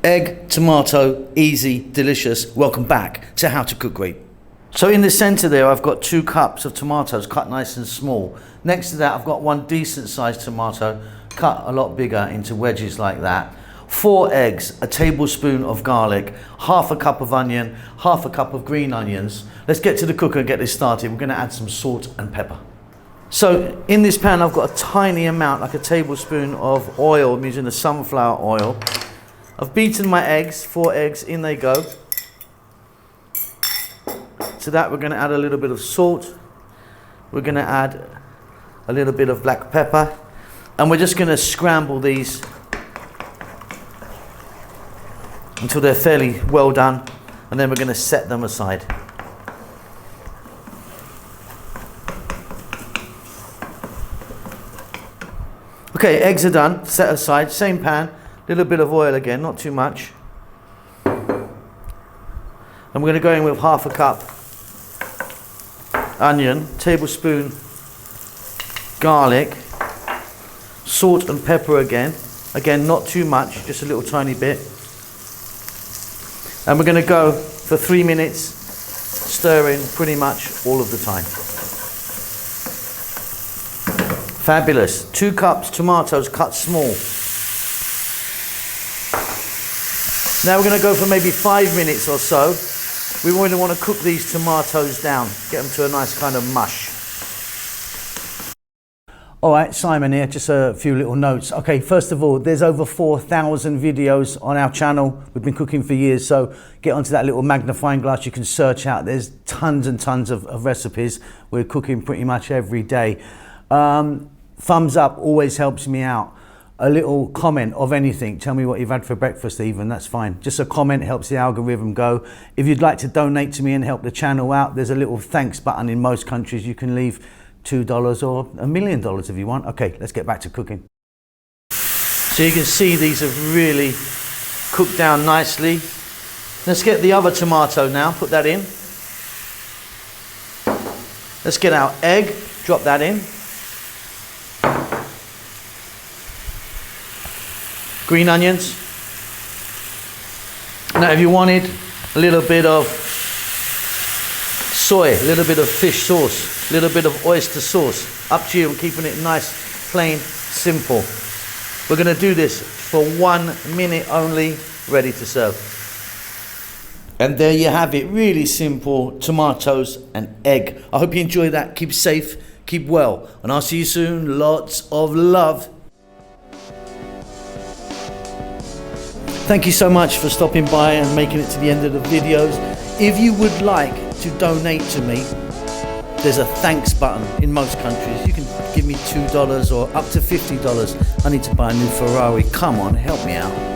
Egg, tomato, easy, delicious. Welcome back to How to Cook Great. So in the center there, I've got 2 cups of tomatoes cut nice and small. Next to that, I've got 1 decent sized tomato cut a lot bigger into wedges like that. 4 eggs, a tablespoon of garlic, half a cup of onion, half a cup of green onions. Let's get to the cooker and get this started. We're going to add some salt and pepper. So in this pan, I've got a tiny amount, like a tablespoon of oil. I'm using the sunflower oil. I've beaten my eggs, 4 eggs, in they go. To that, we're going to add a little bit of salt. We're going to add a little bit of black pepper. And we're just going to scramble these until they're fairly well done, and then we're going to set them aside. Okay, eggs are done, set aside, same pan, little bit of oil again, not too much. And we're going to go in with half a cup onion, tablespoon garlic, salt and pepper again not too much, just a little tiny bit. And we're going to go for 3 minutes, stirring pretty much all of the time. Fabulous. 2 cups tomatoes cut small. Now we're going to go for maybe 5 minutes or so. We really want to cook these tomatoes down, get them to a nice kind of mush. All right, Simon here, just a few little notes. Okay, first of all, there's over 4,000 videos on our channel. We've been cooking for years, so get onto that little magnifying glass. You can search out. There's tons and tons of recipes. We're cooking pretty much every day. Thumbs up always helps me out. A little comment of anything. Tell me what you've had for breakfast even, that's fine. Just a comment helps the algorithm go. If you'd like to donate to me and help the channel out, there's a little thanks button in most countries. You can leave $2 or $1 million if you want. Okay, let's get back to cooking. So you can see these have really cooked down nicely. Let's get the other tomato now, put that in. Let's get our egg, drop that in. Green onions. Now if you wanted a little bit of soy, a little bit of fish sauce, a little bit of oyster sauce, up to you. I'm keeping it nice, plain, simple. We're going to do this for 1 minute only, ready to serve. And there you have it, really simple tomatoes and egg. I hope you enjoy that. Keep safe, keep well, and I'll see you soon. Lots of love. Thank you so much for stopping by and making it to the end of the videos. If you would like to donate to me, there's a thanks button in most countries. You can give me $2 or up to $50. I need to buy a new Ferrari. Come on, help me out.